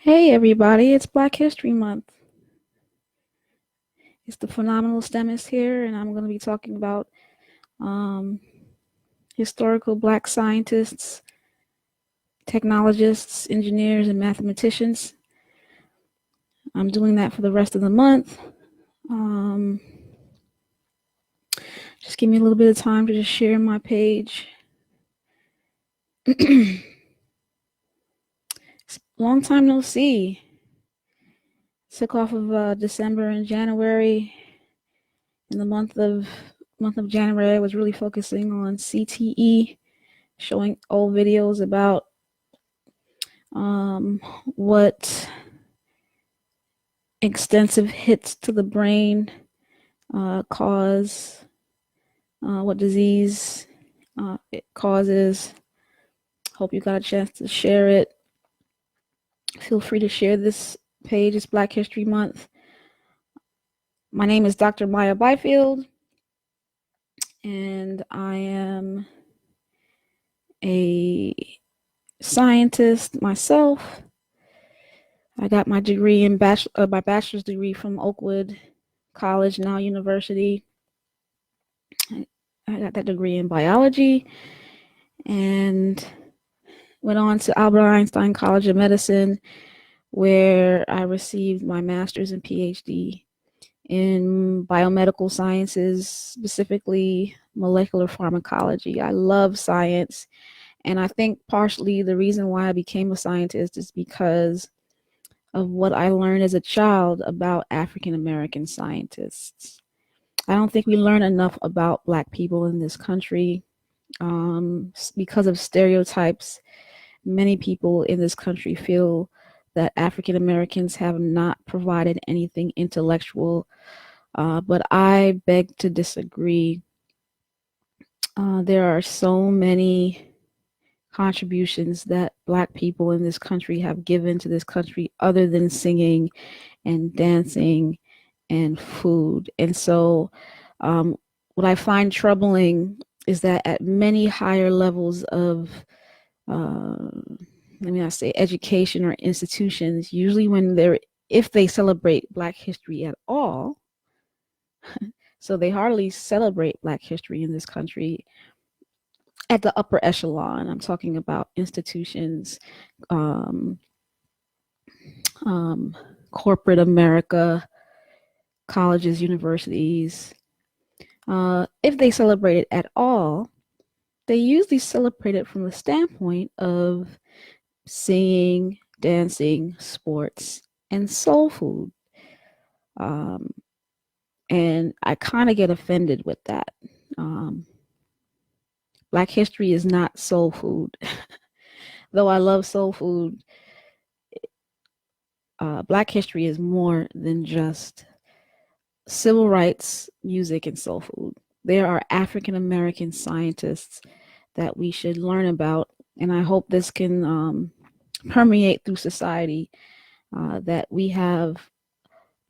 Hey everybody, it's Black History Month. It's the phenomenal STEMist here, and I'm going to be talking about um, historical Black scientists, technologists, engineers, and mathematicians. I'm doing that for the rest of the month. Um, just give me a little bit of time to just share my page. Long time no see. Took off of December and January. In the month of January, I was really focusing on CTE, showing old videos about what extensive hits to the brain cause, what disease it causes. Hope you got a chance to share it. Feel free to share this page. It's Black History Month. My name is Dr. Maya Byfield, and I am a scientist myself. I got my degree in my bachelor's degree from Oakwood College, now University. I got that degree in biology and went on to Albert Einstein College of Medicine, where I received my master's and PhD in biomedical sciences, specifically molecular pharmacology. I love science, and I think partially the reason why I became a scientist is because of what I learned as a child about African American scientists. I don't think we learn enough about Black people in this country because of stereotypes. Many people in this country feel that African Americans have not provided anything intellectual, but I beg to disagree. There are so many contributions that Black people in this country have given to this country other than singing and dancing and food. And so what I find troubling is that at many higher levels of let me not say education or institutions, usually if they celebrate Black history at all, so they hardly celebrate Black history in this country at the upper echelon. I'm talking about institutions, um, corporate America, colleges, universities. If they celebrate it at all, they usually celebrate it from the standpoint of singing, dancing, sports, and soul food. And I kind of get offended with that. Black history is not soul food. Though I love soul food, Black history is more than just civil rights, music, and soul food. There are African American scientists that we should learn about, and I hope this can permeate through society, that we have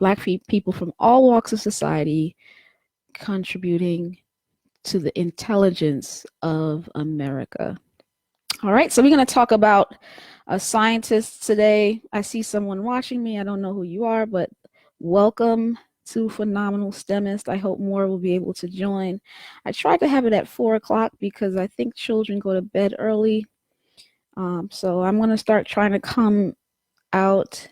Black people from all walks of society contributing to the intelligence of America. All right, so we're going to talk about a scientist today. I see someone watching me. I don't know who you are, but welcome to Phenomenal STEMist. I hope more will be able to join. I tried to have it at 4 o'clock because I think children go to bed early. So I'm going to start trying to come out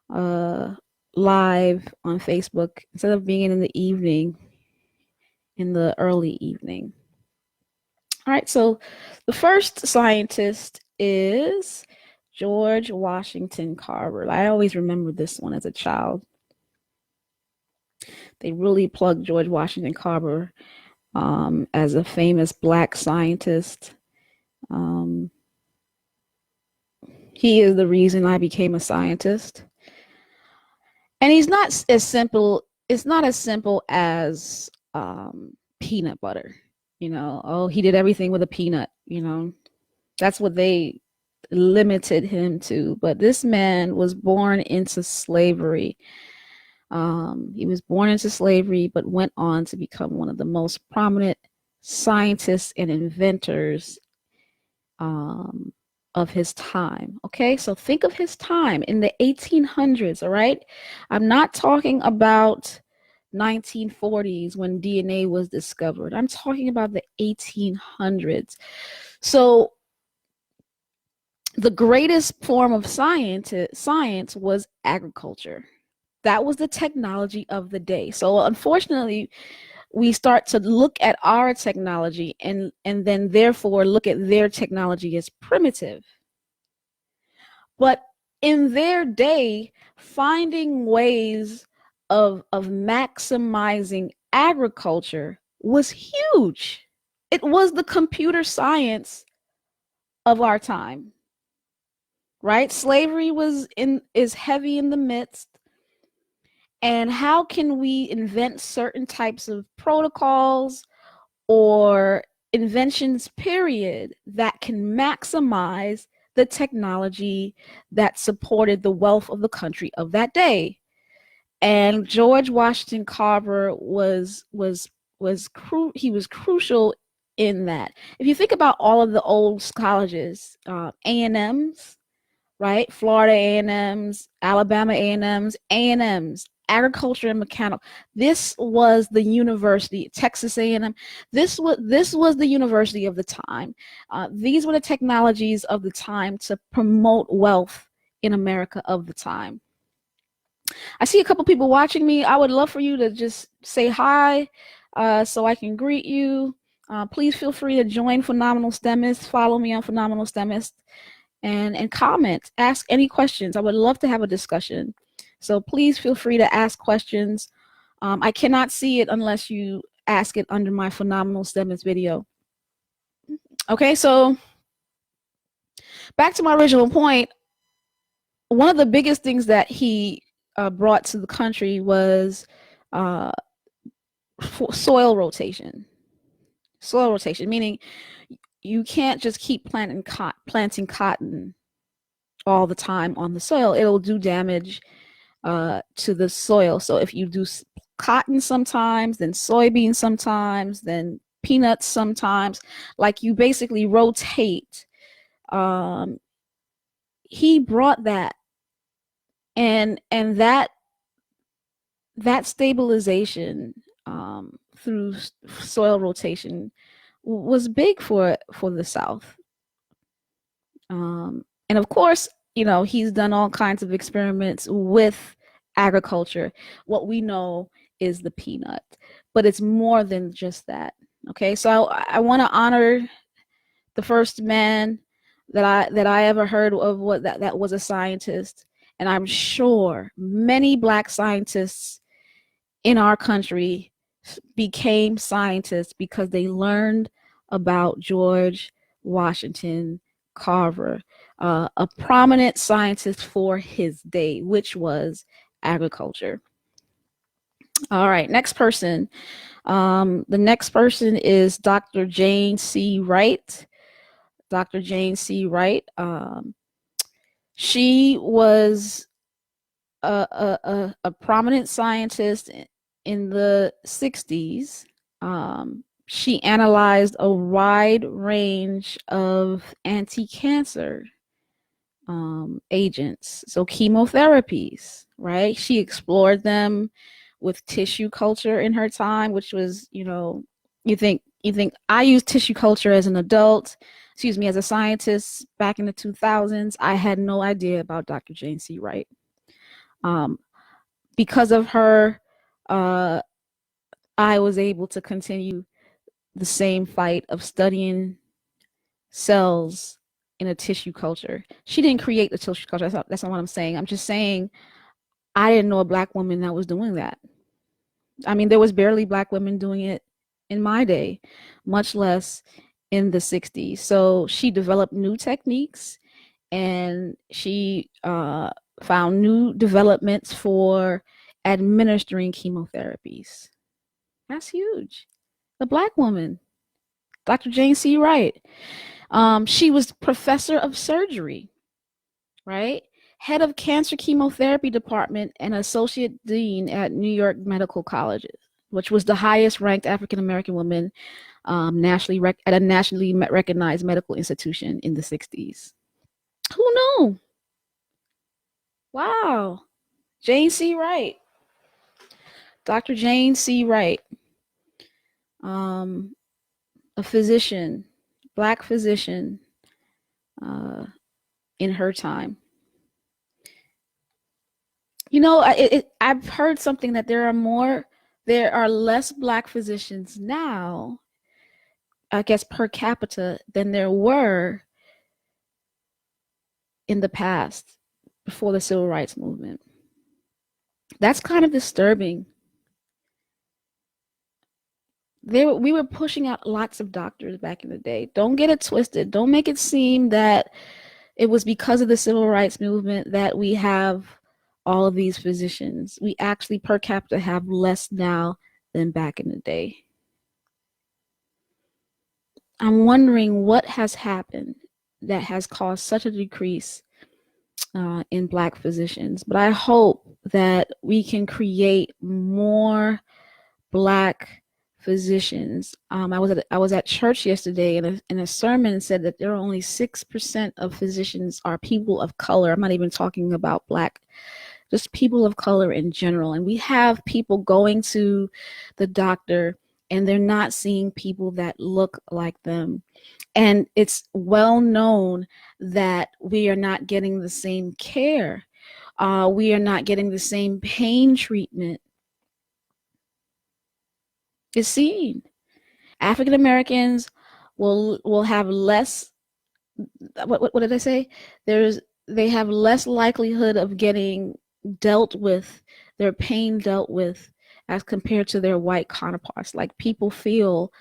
live on Facebook instead of being in the evening, in the early evening. All right, so the first scientist is George Washington Carver. I always remember this one as a child. They really plugged George Washington Carver as a famous Black scientist. He is the reason I became a scientist. And he's not as simple, it's not as simple as peanut butter. Oh, he did everything with a peanut, that's what they limited him to. But this man was born into slavery. He was born into slavery, but went on to become one of the most prominent scientists and inventors of his time. Okay, so think of his time in the 1800s, all right? I'm not talking about 1940s when DNA was discovered. I'm talking about the 1800s. So the greatest form of science was agriculture. That was the technology of the day. So unfortunately, we start to look at our technology and then therefore look at their technology as primitive. But in their day, finding ways of maximizing agriculture was huge. It was the computer science of our time, right? Slavery is heavy in the midst. And how can we invent certain types of protocols or inventions, period, that can maximize the technology that supported the wealth of the country of that day? And George Washington Carver he was crucial in that. If you think about all of the old colleges, A&Ms, right? Florida A&Ms, Alabama A&Ms, A&Ms, agriculture and mechanical. This was the university, Texas A&M. This was the university of the time. These were the technologies of the time to promote wealth in America of the time. I see a couple people watching me. I would love for you to just say hi so I can greet you. Please feel free to join Phenomenal STEMist. Follow me on Phenomenal STEMist and comment. Ask any questions. I would love to have a discussion. So please feel free to ask questions. I cannot see it unless you ask it under my Phenomenal STEMist video. Okay, so back to my original point. One of the biggest things that he brought to the country was soil rotation. Soil rotation, meaning you can't just keep planting cotton all the time on the soil. It'll do damage to the soil. So if you do cotton sometimes, then soybeans sometimes, then peanuts sometimes, like you basically rotate. He brought that, and that stabilization through soil rotation was big for the South. And of course, he's done all kinds of experiments with agriculture. What we know is the peanut, but it's more than just that. Okay, so I want to honor the first man that I ever heard of that was a scientist, and I'm sure many Black scientists in our country became scientists because they learned about George Washington Carver, a prominent scientist for his day, which was agriculture. All right, next person. The next person is Dr. Jane C. Wright. Dr. Jane C. Wright. She was a prominent scientist in the 60s. She analyzed a wide range of anti-cancer agents, so chemotherapies, right? She explored them with tissue culture in her time, which was, you think I used tissue culture as an adult, as a scientist back in the 2000s. I had no idea about Dr. Jane C. Wright. Because of her, I was able to continue the same fight of studying cells in a tissue culture. She didn't create the tissue culture. That's not what I'm saying. I'm just saying I didn't know a Black woman that was doing that. I mean, there was barely Black women doing it in my day, much less in the 60s. So she developed new techniques, and she found new developments for administering chemotherapies. That's huge. The Black woman, Dr. Jane C. Wright. She was professor of surgery, right? Head of cancer chemotherapy department and associate dean at New York Medical College, which was the highest ranked African American woman at a nationally recognized medical institution in the 60s. Who knew? Wow. Jane C. Wright. Dr. Jane C. Wright. Um, a physician, black physician, uh, in her time. You know, I've heard something that there are less black physicians now, I guess, per capita than there were in the past before the civil rights movement. That's kind of disturbing. We were pushing out lots of doctors back in the day. Don't get it twisted. Don't make it seem that it was because of the civil rights movement that we have all of these physicians. We actually per capita have less now than back in the day. I'm wondering what has happened that has caused such a decrease in black physicians. But I hope that we can create more black physicians. I was at church yesterday, and a sermon said that there are only 6% of physicians are people of color. I'm not even talking about black, just people of color in general. And we have people going to the doctor, and they're not seeing people that look like them. And it's well known that we are not getting the same care. We are not getting the same pain treatment. It's seen. African Americans will have less. What did I say? They have less likelihood of getting dealt with their pain dealt with as compared to their white counterparts. Like, people feel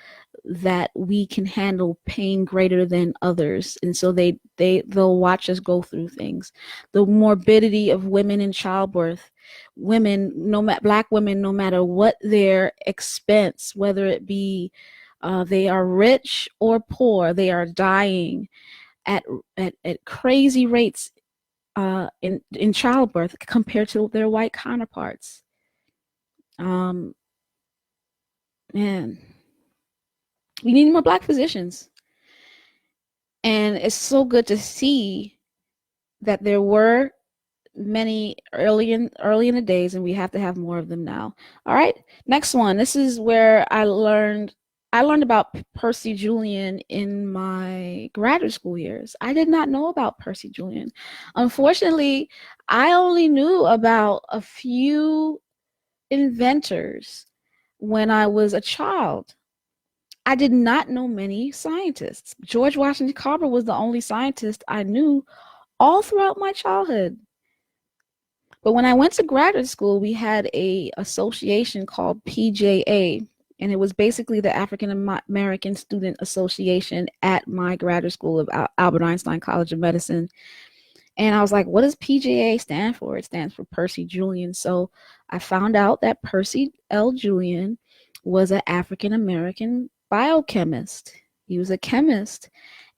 that we can handle pain greater than others, and so they'll watch us go through things. The morbidity of women in childbirth, women, black women, no matter what their expense, whether it be they are rich or poor, they are dying at crazy rates in childbirth compared to their white counterparts. Um, Man, we need more black physicians, and it's so good to see that there were many early in the days, and we have to have more of them now. All right, next one. This is where I learned about Percy Julian in my graduate school years. I did not know about Percy Julian. Unfortunately, I only knew about a few inventors when I was a child. I did not know many scientists. George Washington Carver was the only scientist I knew all throughout my childhood. But when I went to graduate school, we had a association called PJA, and it was basically the African American Student Association at my graduate school of Albert Einstein College of Medicine. And I was like, what does PJA stand for? It stands for Percy Julian. So I found out that Percy L. Julian was an African American biochemist. He was a chemist,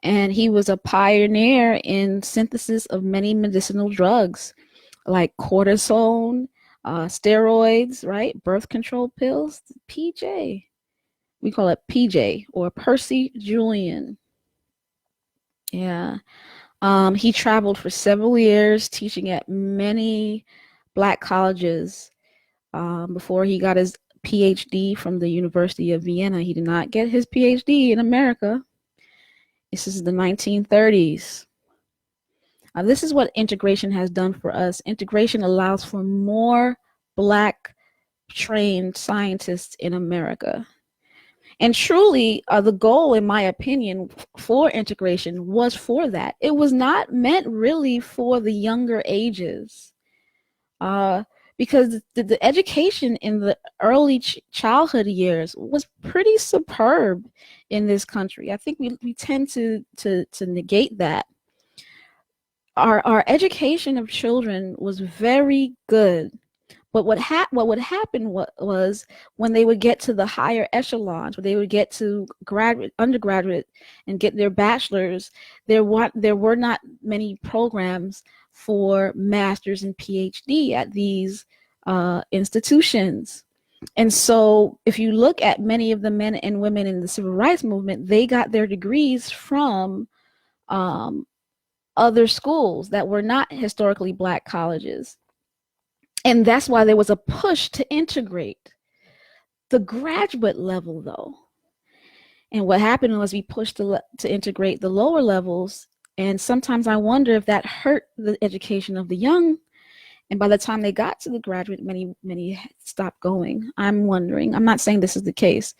and he was a pioneer in synthesis of many medicinal drugs like cortisone, steroids, right? Birth control pills. PJ. We call it PJ, or Percy Julian. Yeah. He traveled for several years teaching at many black colleges before he got his PhD from the University of Vienna. He did not get his PhD in America. This is the 1930s. This is what integration has done for us. Integration allows for more black trained scientists in America. And truly, the goal, in my opinion, for integration was for that. It was not meant really for the younger ages, because the education in the early childhood years was pretty superb in this country. I think we tend to negate that. Our education of children was very good. But what would happen was when they would get to the higher echelons, when they would get to graduate, undergraduate, and get their bachelor's, there were not many programs for masters and PhD at these institutions. And so if you look at many of the men and women in the civil rights movement, they got their degrees from other schools that were not historically Black colleges. And that's why there was a push to integrate the graduate level, though. And what happened was we pushed to integrate the lower levels. And sometimes I wonder if that hurt the education of the young. And by the time they got to the graduate, many stopped going. I'm wondering. I'm not saying this is the case,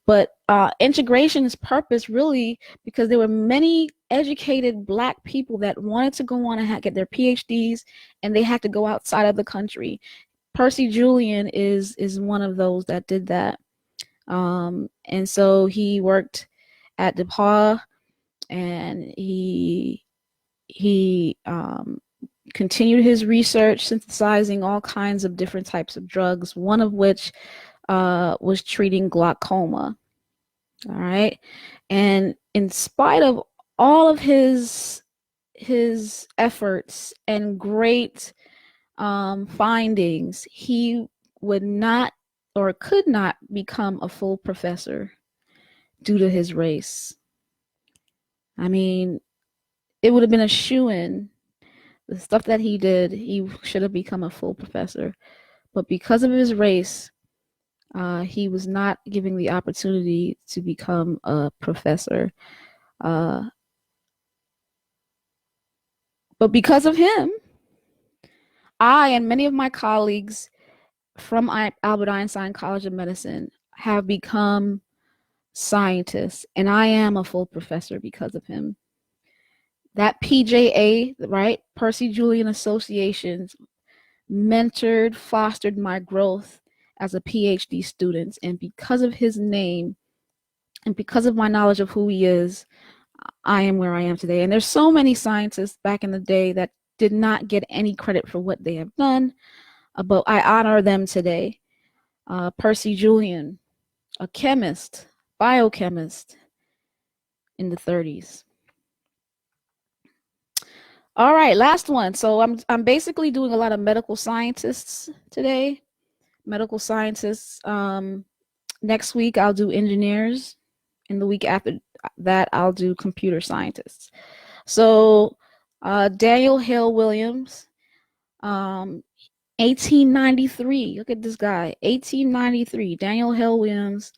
but integration's purpose really, because there were many educated Black people that wanted to go on and get their PhDs, and they had to go outside of the country. Percy Julian is one of those that did that. And so he worked at DePauw, and he continued his research, synthesizing all kinds of different types of drugs, one of which was treating glaucoma. All right. And in spite of all of his efforts and great findings, he would not or could not become a full professor due to his race. I mean, it would have been a shoo-in. The stuff that he did, he should have become a full professor. But because of his race, he was not given the opportunity to become a professor. But because of him, I and many of my colleagues from Albert Einstein College of Medicine have become scientists, and I am a full professor because of him. That PJA, right, Percy Julian Associations, mentored, fostered my growth as a PhD student. And because of his name and because of my knowledge of who he is, I am where I am today. And there's so many scientists back in the day that did not get any credit for what they have done, but I honor them today. Percy Julian, a chemist, biochemist in the 30s. All right, last one. So I'm basically doing a lot of medical scientists today. Medical scientists. Next week I'll do engineers, and the week after that I'll do computer scientists. So Daniel Hale Williams, 1893. Look at this guy, 1893. Daniel Hale Williams.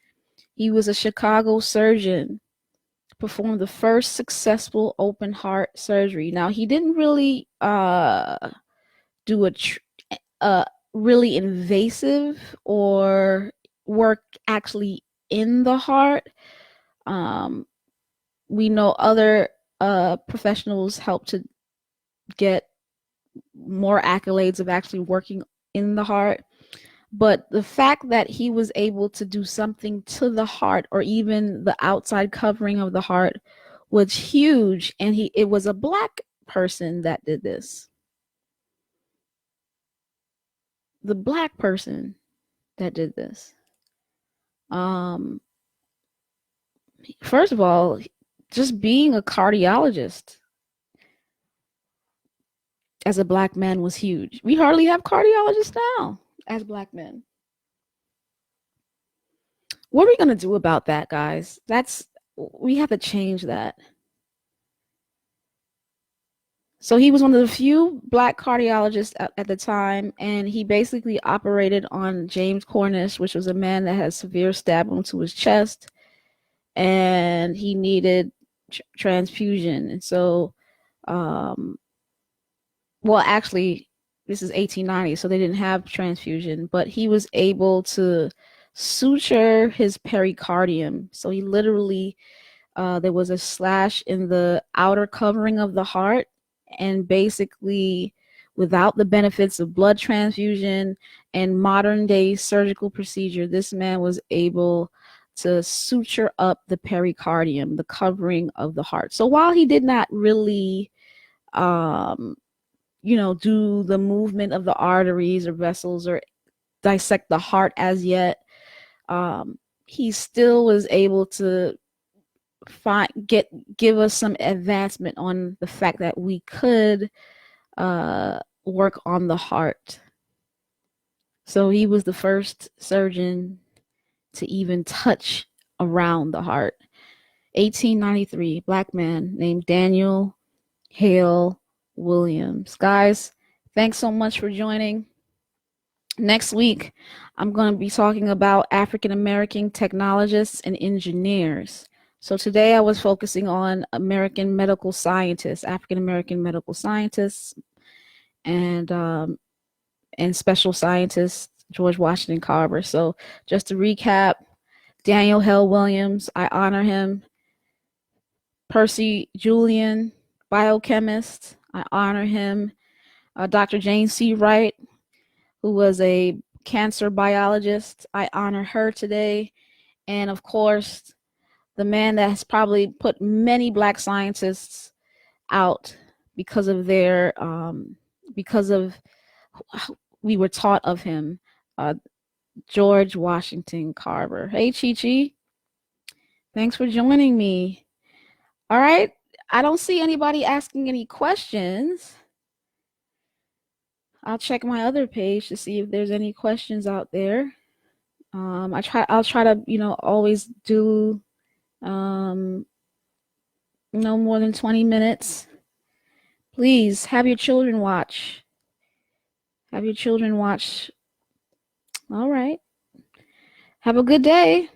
He was a Chicago surgeon. Performed the first successful open heart surgery. Now, he didn't really do a really invasive or work actually in the heart. We know other professionals help to get more accolades of actually working in the heart. But the fact that he was able to do something to the heart or even the outside covering of the heart was huge. And it was a Black person that did this. The Black person that did this. First of all, just being a cardiologist as a Black man was huge. We hardly have cardiologists now as Black men. What are we going to do about that, guys? We have to change that. So he was one of the few Black cardiologists at the time, and he basically operated on James Cornish, which was a man that had severe stab wound to his chest, and he needed transfusion. And so, well, actually, this is 1890, so they didn't have transfusion, but he was able to suture his pericardium. So he literally, there was a slash in the outer covering of the heart, and basically without the benefits of blood transfusion and modern day surgical procedure, this man was able to suture up the pericardium, the covering of the heart. So while he did not really do the movement of the arteries or vessels or dissect the heart as yet, he still was able to give us some advancement on the fact that we could work on the heart. So he was the first surgeon to even touch around the heart. 1893, Black man named Daniel Hale Williams. Guys, thanks so much for joining. Next week, I'm going to be talking about African American technologists and engineers. So today I was focusing on American medical scientists, African American medical scientists, and special scientists, George Washington Carver. So just to recap, Daniel Hale Williams, I honor him. Percy Julian, biochemist, I honor him. Dr. Jane C. Wright, who was a cancer biologist, I honor her today. And of course, the man that has probably put many Black scientists out because of their, because of we were taught of him, George Washington Carver. Hey, Chi Chi. Thanks for joining me. All right. I don't see anybody asking any questions. I'll check my other page to see if there's any questions out there. I'll try to, always do no more than 20 minutes. Please have your children watch. Have your children watch. All right. Have a good day.